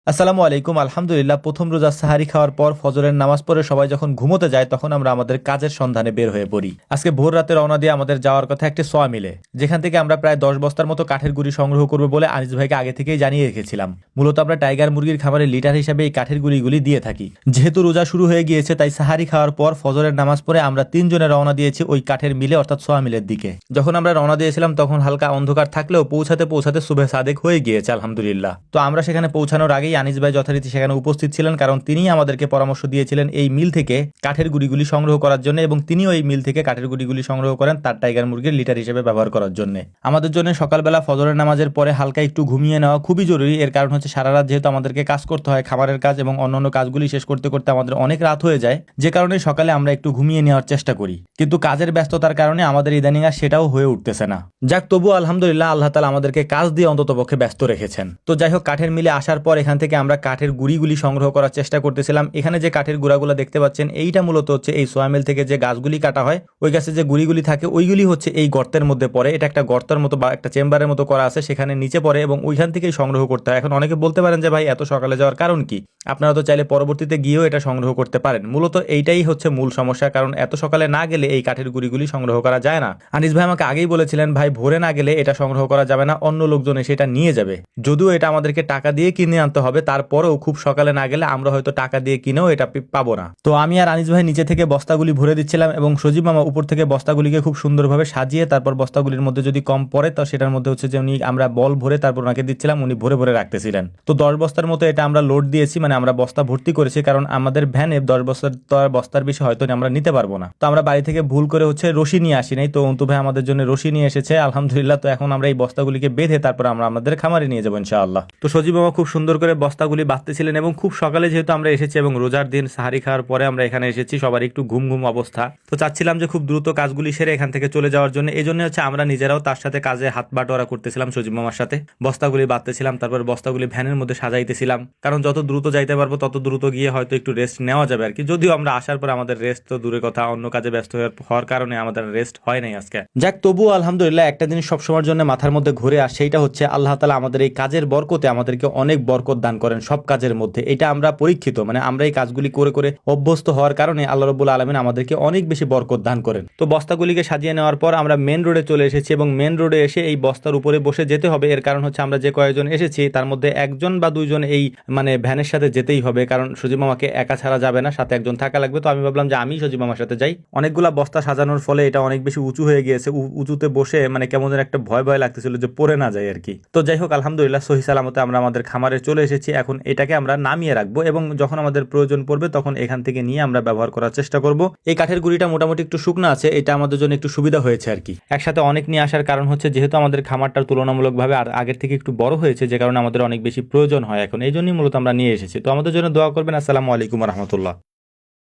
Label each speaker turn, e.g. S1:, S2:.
S1: আসসালামু আলাইকুম। আলহামদুলিল্লাহ, প্রথম রোজা সাহারি খাওয়ার পর ফজরের নামাজ পড়ে সবাই যখন ঘুমোতে যায় তখন আমরা আমাদের কাজের সন্ধানে বের হয়ে পড়ি। আজকে ভোর রাতে রওনা দিয়ে আমাদের যাওয়ার কথা একটি সোয়া মিলে, যেখান থেকে আমরা প্রায় 10 বস্তার মতো কাঠের গুঁড়ি সংগ্রহ করবো বলে আনিস ভাইকে আগে থেকেই জানিয়ে রেখেছিলাম। মূলত আমরা টাইগার মুরগির খাবারের লিটার হিসাবে এই কাঠের গুঁড়িগুলি দিয়ে থাকি। যেহেতু রোজা শুরু হয়ে গিয়েছে তাই সাহারি খাওয়ার পর ফজরের নামাজ পড়ে আমরা তিনজনে রওনা দিয়েছি ওই কাঠের মিলে অর্থাৎ সোয়া মিলের দিকে। যখন আমরা রওনা দিয়েছিলাম তখন হালকা অন্ধকার থাকলেও পৌঁছাতে পৌঁছাতে সুবহে সাদেক হয়ে গিয়েছে আলহামদুলিল্লাহ। তো আমরা সেখানে পৌঁছানোর আগেই আনিস ভাই যথারীতি সেখানে উপস্থিত ছিলেন, কারণ তিনিই আমাদেরকে পরামর্শ দিয়েছিলেন এই মিল থেকে কাঠের গুঁড়িগুলি সংগ্রহ করার জন্য, এবং তিনিও এই মিল থেকে কাঠের গুঁড়িগুলি সংগ্রহ করেন তার টাইগার মুরগির লিটার হিসেবে ব্যবহার করার জন্য। আমাদের জন্য সকালবেলা ফজরের নামাজের পরে হালকা একটু ঘুমিয়ে নেওয়া খুবই জরুরি। এর কারণ হচ্ছে সারা রাত যেহেতু আমাদেরকে কাজ করতে হয়, খাবারের কাজ এবং অন্যান্য কাজগুলি শেষ করতে করতে আমাদের অনেক রাত হয়ে যায়, যে কারণে সকালে আমরা একটু ঘুমিয়ে নেওয়ার চেষ্টা করি, কিন্তু কাজের ব্যস্ততার কারণে আমাদের ইদানিং আর সেটাও হয়ে উঠতেছে না। যাক, তবু আলহামদুলিল্লাহ আল্লাহ তাআলা আমাদেরকে কাজ দিয়ে অন্ততপক্ষে ব্যস্ত রেখেছেন। তো যাই হোক, কাঠের মিলে আসার পর এখান থেকে আমরা কাঠের গুঁড়িগুলি সংগ্রহ করার চেষ্টা করতেছিলাম। এখানে যে কাঠের গুঁড়াগুলো দেখতে পাচ্ছেন এইটা মূলত হচ্ছে এই সোয়ামিল থেকে যে গাছগুলি কাটা হয় ওই গাছে যে গুঁড়িগুলি থাকে ওইগুলি হচ্ছে এই গর্তের মধ্যে পড়ে। এটা একটা গর্তের মতো বা একটা চেম্বারের মতো করা আছে, সেখানে নিচে পড়ে এবং ওইখান থেকেই সংগ্রহ করতে হয়। এখন অনেকে বলতে পারেন যে ভাই এত সকালে যাওয়ার কারণ কি? আপনারা তো চাইলে পরবর্তীতে গিয়েও এটা সংগ্রহ করতে পারেন। মূলত এইটাই হচ্ছে মূল সমস্যা, কারণ এত সকালে না গেলে এই কাঠের গুঁড়িগুলি সংগ্রহ করা যায় না। আনিস ভাই আমাকে আগেই বলেছিলেন ভাই ভোরে না গেলে এটা সংগ্রহ করা যাবে না, অন্য লোকজন এসে এটা নিয়ে যাবে। যদিও এটা আমাদেরকে টাকা দিয়ে কিনে আনতে হবে, তারপরেও খুব সকালে না গেলে আমরা হয়তো টাকা দিয়ে কিনেও এটা পাবো না। তো আমি আর আনিস ভাই নিচে থেকে বস্তাগুলি ভরে দিচ্ছিলাম এবং সজীব মামা উপর থেকে বস্তাগুলিকে খুব সুন্দরভাবে সাজিয়ে তারপর বস্তাগুলির মধ্যে যদি কম পড়ে তো সেটার মধ্যে হচ্ছে যে উনি আমরা বল ভরে তারপর ওনাকে দিচ্ছিলাম, উনি ভরে ভরে রাখতেছিলেন। তো 10 বস্তার মতো এটা আমরা লোড দিয়েছি, মানে আমরা বস্তা ভর্তি করেছি, কারণ আমাদের ভ্যানে 10 বস্তার তো আর বস্তার বেশি হয়তো আমরা নিতে পারবো না। তো আমরা বাড়ি থেকে ভুল করে হচ্ছে রশি নিয়ে আসি নাই, তো অন্তু ভাই আমাদের জন্য রশি নিয়ে এসেছে আলহামদুলিল্লাহ। তো এখন আমরা এই বস্তাগুলিকে বেঁধে তারপর আমরা আমাদের খামারে নিয়ে যাবো ইনশাআল্লাহ। তো সজীব মামা খুব সুন্দর করে বস্তাগুলি বাঁধতেছিলেন এবং খুব সকালে যেহেতু আমরা এসেছি এবং রোজার দিন সাহারি খাওয়ার পরে আমরা এখানে এসেছি, সবার একটু ঘুম ঘুম অবস্থা। তো চাচ্ছিলাম যে খুব দ্রুত কাজগুলি সেরে এখান থেকে চলে যাওয়ার জন্য। এই জন্য হচ্ছে আমরা নিজেরাও তার সাথে কাজে হাত বাটোয়ারা করতেছিলাম সজীব মামার সাথে। বস্তাগুলি বাঁধতেছিলাম, তারপর বস্তাগুলি ভ্যানের মধ্যে সাজাইতেছিলাম, কারণ যত দ্রুত যাইতে পারবো তত দ্রুত গিয়ে হয়তো একটু রেস্ট নেওয়া যাবে আর কি। যদিও আমরা আসার পর আমাদের রেস্ট তো দূরের কথা, অন্য কাজে ব্যস্ত হওয়ার কারণে আমাদের রেস্ট হয় নাই আজকে। যাক, তবুও আলহামদুলিল্লাহ একটা জিনিস সবসময়ের জন্য মাথার মধ্যে ঘুরে আসে, সেইটা হচ্ছে আল্লাহ তাআলা আমাদের এই কাজের বরকতে আমাদেরকে অনেক বরকত দান করেন সব কাজের মধ্যে। এটা আমরা পরীক্ষিত, মানে আমরা এই কাজগুলি করে করে অভ্যস্ত হওয়ার কারণে আল্লাহ রাব্বুল আলামিন আমাদেরকে অনেক বেশি বরকত দান করেন। তো বস্তাগুলিকে সাজিয়ে নেওয়ার পর আমরা মেন রোডে চলে এসেছি এবং মেন রোডে এসে এই বস্তার উপরে বসে যেতে হবে। এর কারণ হচ্ছে আমরা যে কয়েকজন এসেছি তার মধ্যে একজন বা দুইজন এই মানে ভ্যানের সাথে যেতেই হবে, কারণ সজীব মামাকে একা ছাড়া যাবে না, সাথে একজন থাকা লাগবে। তো আমি ভাবলাম যে আমি সজীব মামার সাথে যাই। অনেকগুলা বস্তা সাজানোর ফলে এটা অনেক বেশি উঁচু হয়ে গিয়েছে, উঁচুতে বসে মানে কেমন যেন একটা ভয় ভয় লাগতেছিল যে পড়ে না যায় আর কি। তো যাই হোক, আলহামদুলিল্লাহ সহি সালামতে আমরা আমাদের খামারে চলে এসেছি। এখন এটাকে আমরা নামিয়ে রাখবো এবং যখন আমাদের প্রয়োজন পড়বে তখন এখান থেকে নিয়ে আমরা ব্যবহার করার চেষ্টা করব। এই কাঠের গুঁড়িটা মোটামুটি একটু শুকনো আছে, এটা আমাদের জন্য একটু সুবিধা হয়েছে আর কি। একসাথে অনেক নিয়ে আসার কারণ হচ্ছে যেহেতু আমাদের খামারটার তুলনামূলকভাবে আর আগের থেকে একটু বড় হয়েছে, যে কারণে আমাদের অনেক বেশি প্রয়োজন হয় এখন, এই জন্যই মূলত আমরা নিয়ে এসেছি। তো আমাদের জন্য দোয়া করবেন। আসসালামু আলাইকুম রহমতুল্লাহ।